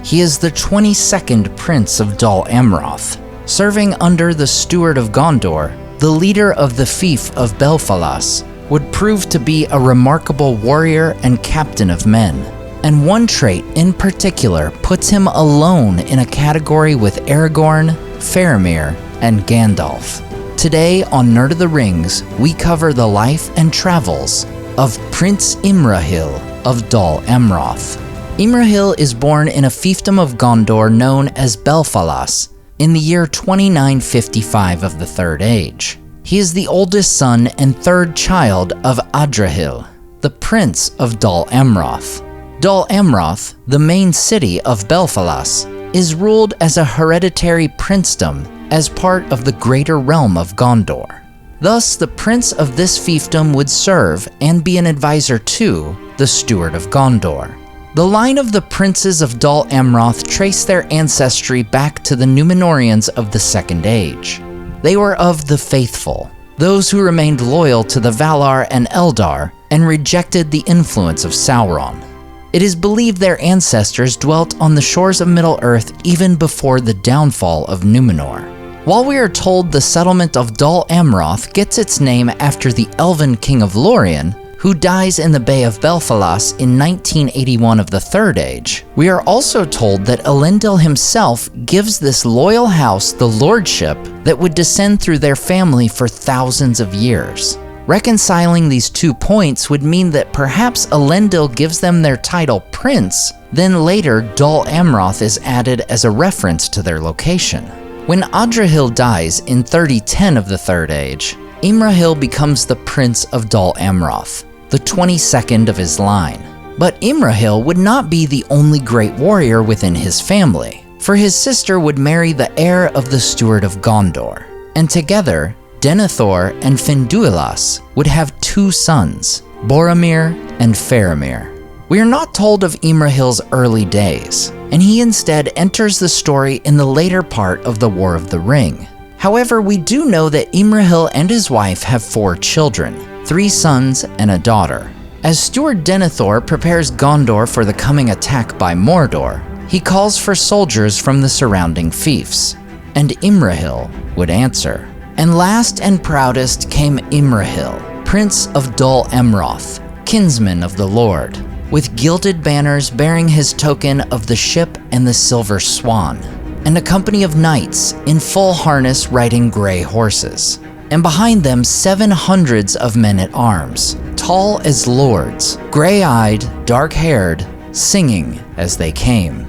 He is the 22nd Prince of Dol Amroth. Serving under the Steward of Gondor, the leader of the fief of Belfalas would prove to be a remarkable warrior and captain of men. And one trait in particular puts him alone in a category with Aragorn, Faramir, and Gandalf. Today on Nerd of the Rings, we cover the life and travels of Prince Imrahil of Dol Amroth. Imrahil is born in a fiefdom of Gondor known as Belfalas in the year 2955 of the Third Age. He is the oldest son and third child of Adrahil, the Prince of Dol Amroth. Dol Amroth, the main city of Belfalas, is ruled as a hereditary princedom as part of the greater realm of Gondor. Thus, the prince of this fiefdom would serve and be an advisor to the Steward of Gondor. The line of the princes of Dol Amroth trace their ancestry back to the Numenoreans of the Second Age. They were of the faithful, those who remained loyal to the Valar and Eldar and rejected the influence of Sauron. It is believed their ancestors dwelt on the shores of Middle-earth even before the downfall of Numenor. While we are told the settlement of Dol Amroth gets its name after the elven king of Lorien, who dies in the Bay of Belfalas in 1981 of the Third Age, we are also told that Elendil himself gives this loyal house the lordship that would descend through their family for thousands of years. Reconciling these 2 points would mean that perhaps Elendil gives them their title Prince, then later Dol Amroth is added as a reference to their location. When Adrahil dies in 3010 of the Third Age, Imrahil becomes the Prince of Dol Amroth, the 22nd of his line. But Imrahil would not be the only great warrior within his family, for his sister would marry the heir of the Steward of Gondor, and together, Denethor and Finduilas would have 2 sons, Boromir and Faramir. We are not told of Imrahil's early days, and he instead enters the story in the later part of the War of the Ring. However, we do know that Imrahil and his wife have 4 children, 3 sons and a daughter. As Steward Denethor prepares Gondor for the coming attack by Mordor, he calls for soldiers from the surrounding fiefs, and Imrahil would answer. And last and proudest came Imrahil, Prince of Dol Amroth, kinsman of the Lord, with gilded banners bearing his token of the ship and the silver swan, and a company of knights in full harness riding gray horses, and behind them 700 of men at arms, tall as lords, gray-eyed, dark-haired, singing as they came.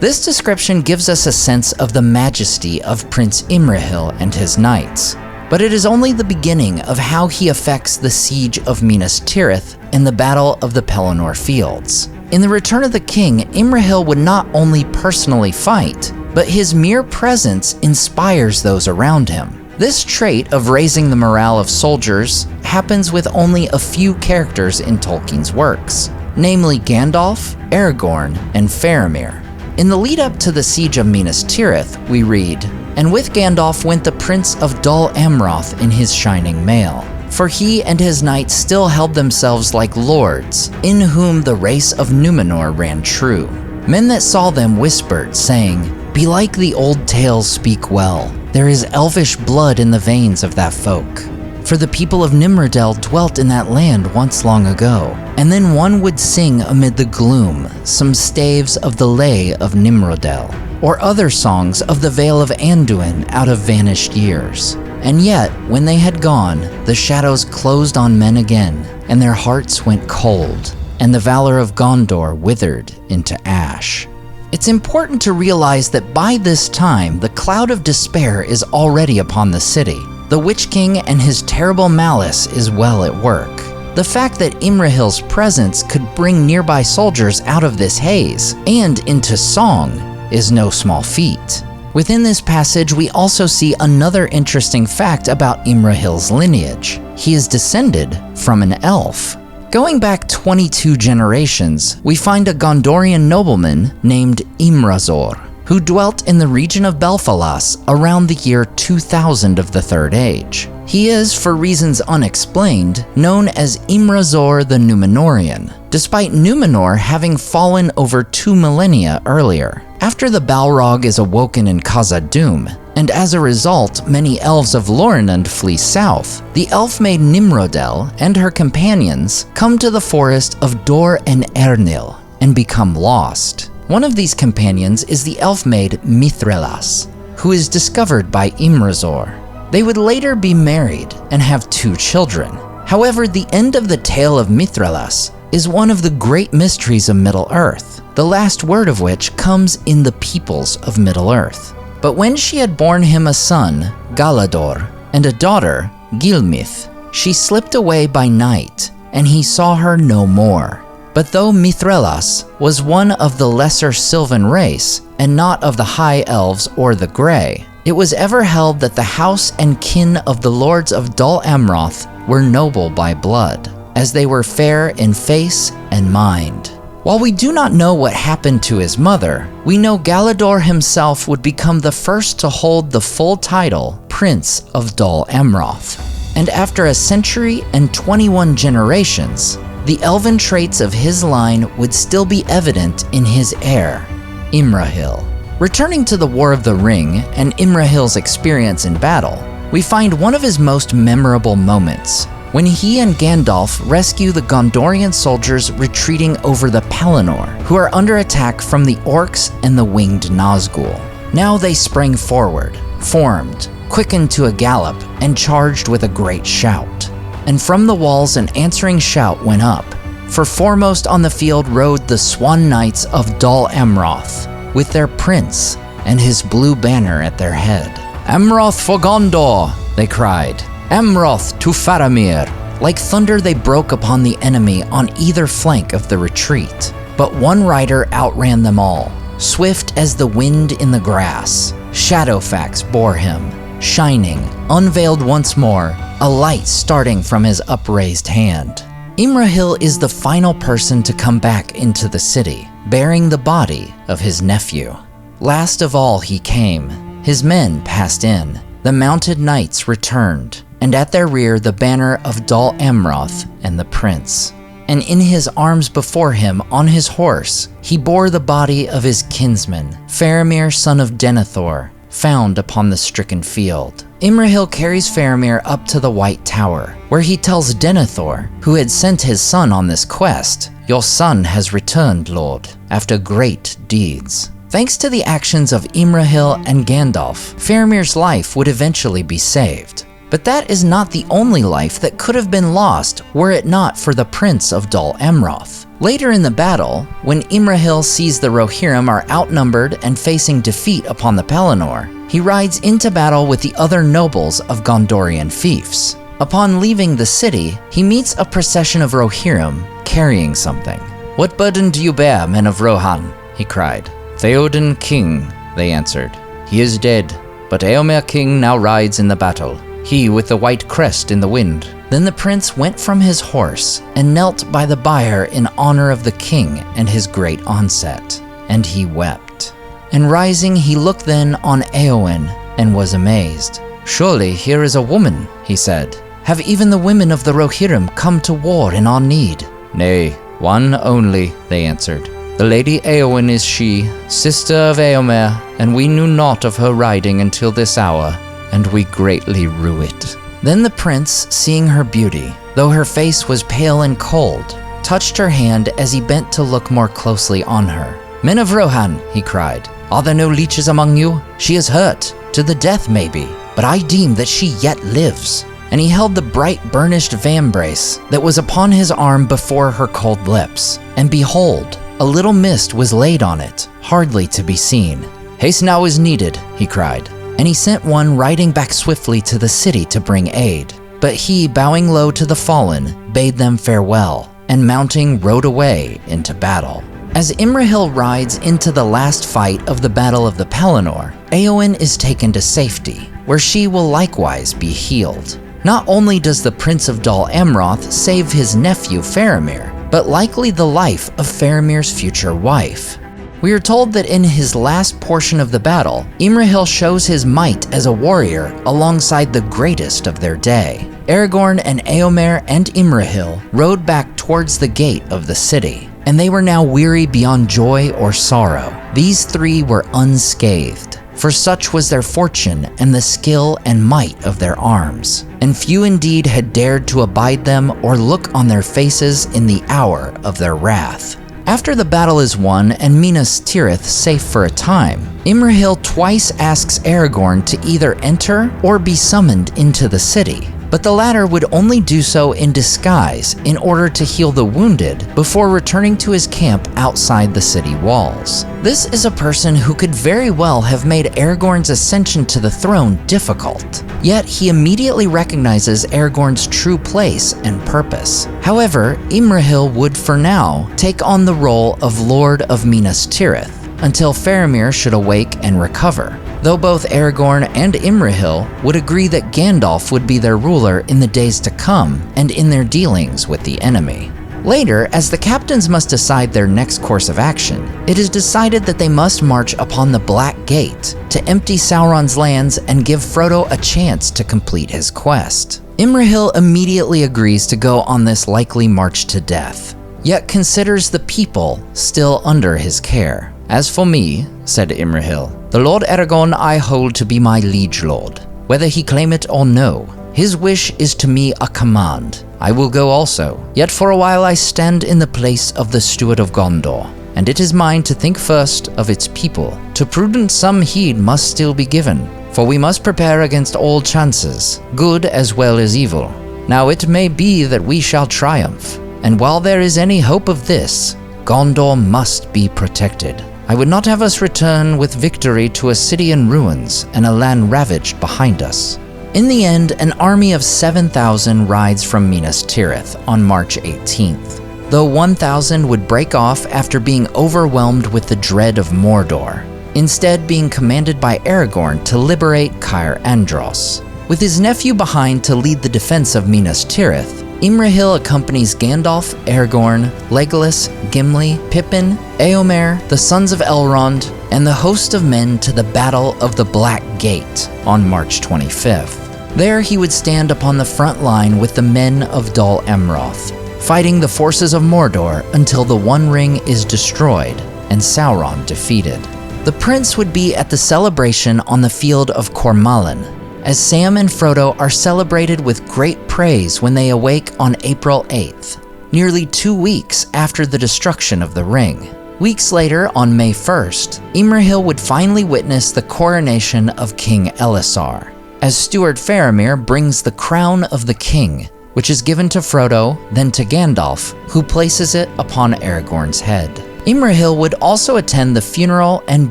This description gives us a sense of the majesty of Prince Imrahil and his knights, but it is only the beginning of how he affects the siege of Minas Tirith and the Battle of the Pelennor Fields. In the Return of the King, Imrahil would not only personally fight, but his mere presence inspires those around him. This trait of raising the morale of soldiers happens with only a few characters in Tolkien's works, namely Gandalf, Aragorn, and Faramir. In the lead-up to the siege of Minas Tirith, we read, "And with Gandalf went the Prince of Dol Amroth in his shining mail. For he and his knights still held themselves like lords, in whom the race of Numenor ran true. Men that saw them whispered, saying, Belike the old tales speak well. There is elvish blood in the veins of that folk. For the people of Nimrodel dwelt in that land once long ago. And then one would sing amid the gloom some staves of the lay of Nimrodel, or other songs of the Vale of Anduin out of vanished years. And yet, when they had gone, the shadows closed on men again, and their hearts went cold, and the valor of Gondor withered into ash." It's important to realize that by this time, the cloud of despair is already upon the city. The Witch King and his terrible malice is well at work. The fact that Imrahil's presence could bring nearby soldiers out of this haze and into song is no small feat. Within this passage, we also see another interesting fact about Imrahil's lineage. He is descended from an elf. Going back 22 generations, we find a Gondorian nobleman named Imrazor, who dwelt in the region of Belfalas around the year 2000 of the Third Age. He is, for reasons unexplained, known as Imrahil the Numenorean, despite Numenor having fallen over 2 millennia earlier. After the Balrog is awoken in Khazad-dûm, and as a result many elves of Lorien flee south, the elf maid Nimrodel and her companions come to the forest of Dor and Ernil and become lost. One of these companions is the elf maid Mithrelas, who is discovered by Imrahil. They would later be married and have 2 children. However, the end of the tale of Mithrelas is one of the great mysteries of Middle-earth, the last word of which comes in the peoples of Middle-earth. But when she had borne him a son, Galador, and a daughter, Gilmith, she slipped away by night, and he saw her no more. But though Mithrelas was one of the lesser Sylvan race, and not of the High Elves or the Grey, it was ever held that the house and kin of the lords of Dol Amroth were noble by blood, as they were fair in face and mind. While we do not know what happened to his mother, we know Galador himself would become the first to hold the full title Prince of Dol Amroth. And after a century and 21 generations, the elven traits of his line would still be evident in his heir, Imrahil. Returning to the War of the Ring and Imrahil's experience in battle, we find one of his most memorable moments, when he and Gandalf rescue the Gondorian soldiers retreating over the Pelennor, who are under attack from the orcs and the winged Nazgul. Now they sprang forward, formed, quickened to a gallop, and charged with a great shout. And from the walls an answering shout went up, for foremost on the field rode the Swan Knights of Dol Amroth, with their prince and his blue banner at their head. "Amroth for Gondor!" they cried. "Amroth to Faramir!" Like thunder they broke upon the enemy on either flank of the retreat. But one rider outran them all, swift as the wind in the grass. Shadowfax bore him, shining, unveiled once more, a light starting from his upraised hand. Imrahil is the final person to come back into the city, bearing the body of his nephew. Last of all he came. His men passed in. The mounted knights returned, and at their rear the banner of Dol Amroth and the prince. And in his arms before him on his horse, he bore the body of his kinsman, Faramir son of Denethor, found upon the stricken field. Imrahil carries Faramir up to the White Tower, where he tells Denethor, who had sent his son on this quest, "Your son has returned, Lord, after great deeds." Thanks to the actions of Imrahil and Gandalf, Faramir's life would eventually be saved. But that is not the only life that could have been lost were it not for the Prince of Dol Amroth. Later in the battle, when Imrahil sees the Rohirrim are outnumbered and facing defeat upon the Pelennor, he rides into battle with the other nobles of Gondorian fiefs. Upon leaving the city, he meets a procession of Rohirrim carrying something. "What burden do you bear, men of Rohan?" he cried. "Theoden King," they answered. "He is dead, but Eomer King now rides in the battle, he with the white crest in the wind." Then the prince went from his horse and knelt by the bier in honor of the king and his great onset, and he wept. And rising he looked then on Eowyn and was amazed. "Surely here is a woman," he said. "Have even the women of the Rohirrim come to war in our need?" "Nay, one only," they answered. "The Lady Eowyn is she, sister of Eomer, and we knew naught of her riding until this hour, and we greatly rue it." Then the prince, seeing her beauty, though her face was pale and cold, touched her hand as he bent to look more closely on her. "Men of Rohan," he cried, "are there no leeches among you? She is hurt, to the death maybe, but I deem that she yet lives." And he held the bright burnished vambrace that was upon his arm before her cold lips, and behold, a little mist was laid on it, hardly to be seen. "Haste now is needed," he cried, and he sent one riding back swiftly to the city to bring aid. But he, bowing low to the fallen, bade them farewell, and mounting rode away into battle. As Imrahil rides into the last fight of the Battle of the Pelennor, Eowyn is taken to safety, where she will likewise be healed. Not only does the Prince of Dol Amroth save his nephew Faramir, but likely the life of Faramir's future wife. We are told that in his last portion of the battle, Imrahil shows his might as a warrior alongside the greatest of their day. Aragorn and Éomer and Imrahil rode back towards the gate of the city, and they were now weary beyond joy or sorrow. These three were unscathed, for such was their fortune and the skill and might of their arms, and few indeed had dared to abide them or look on their faces in the hour of their wrath. After the battle is won and Minas Tirith safe for a time, Imrahil twice asks Aragorn to either enter or be summoned into the city, but the latter would only do so in disguise in order to heal the wounded before returning to his camp outside the city walls. This is a person who could very well have made Aragorn's ascension to the throne difficult, yet he immediately recognizes Aragorn's true place and purpose. However, Imrahil would for now take on the role of Lord of Minas Tirith until Faramir should awake and recover, though both Aragorn and Imrahil would agree that Gandalf would be their ruler in the days to come and in their dealings with the enemy. Later, as the captains must decide their next course of action, it is decided that they must march upon the Black Gate to empty Sauron's lands and give Frodo a chance to complete his quest. Imrahil immediately agrees to go on this likely march to death, yet considers the people still under his care. "As for me," said Imrahil, "the Lord Aragorn I hold to be my liege lord, whether he claim it or no. His wish is to me a command. I will go also, yet for a while I stand in the place of the steward of Gondor, and it is mine to think first of its people. To prudence some heed must still be given, for we must prepare against all chances, good as well as evil. Now it may be that we shall triumph, and while there is any hope of this, Gondor must be protected. I would not have us return with victory to a city in ruins and a land ravaged behind us." In the end, an army of 7,000 rides from Minas Tirith on March 18th, though 1,000 would break off after being overwhelmed with the dread of Mordor, instead being commanded by Aragorn to liberate Caer Andros. With his nephew behind to lead the defense of Minas Tirith, Imrahil accompanies Gandalf, Aragorn, Legolas, Gimli, Pippin, Éomer, the sons of Elrond, and the host of men to the Battle of the Black Gate on March 25th. There he would stand upon the front line with the men of Dol Amroth, fighting the forces of Mordor until the One Ring is destroyed and Sauron defeated. The prince would be at the celebration on the field of Cormallen, as Sam and Frodo are celebrated with great praise when they awake on April 8th, nearly 2 weeks after the destruction of the ring. Weeks later, on May 1st, Imrahil would finally witness the coronation of King Elessar, as steward Faramir brings the crown of the king, which is given to Frodo, then to Gandalf, who places it upon Aragorn's head. Imrahil would also attend the funeral and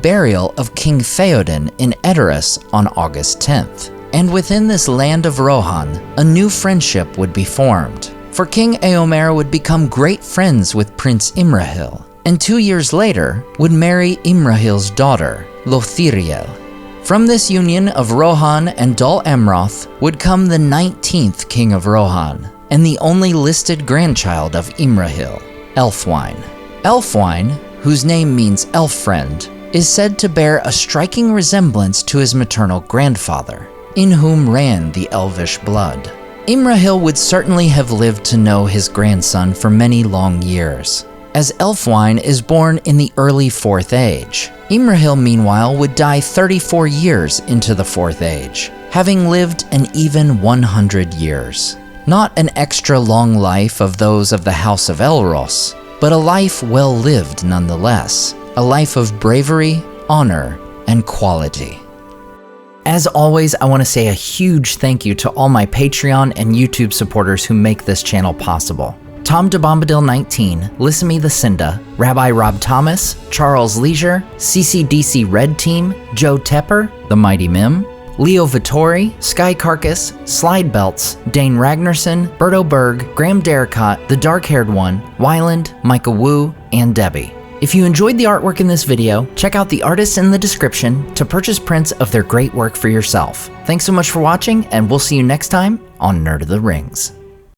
burial of King Theoden in Edoras on August 10th. And within this land of Rohan, a new friendship would be formed. For King Éomer would become great friends with Prince Imrahil, and 2 years later would marry Imrahil's daughter, Lothiriel. From this union of Rohan and Dol Amroth would come the 19th King of Rohan, and the only listed grandchild of Imrahil, Elfwine. Elfwine, whose name means elf friend, is said to bear a striking resemblance to his maternal grandfather, in whom ran the elvish blood. Imrahil would certainly have lived to know his grandson for many long years, as Elfwine is born in the early 4th Age. Imrahil, meanwhile, would die 34 years into the 4th Age, having lived an even 100 years. Not an extra long life of those of the House of Elros, but a life well lived nonetheless, a life of bravery, honor, and quality. As always, I want to say a huge thank you to all my Patreon and YouTube supporters who make this channel possible. Tom DeBombadil19, Lissamy the Cinda, Rabbi Rob Thomas, Charles Leisure, CCDC Red Team, Joe Tepper, The Mighty Mim, Leo Vittori, Sky Carcass, Slide Belts, Dane Ragnarsson, Berto Berg, Graham Derricott, The Dark-Haired One, Wyland, Micah Wu, and Debbie. If you enjoyed the artwork in this video, check out the artists in the description to purchase prints of their great work for yourself. Thanks so much for watching, and we'll see you next time on Nerd of the Rings.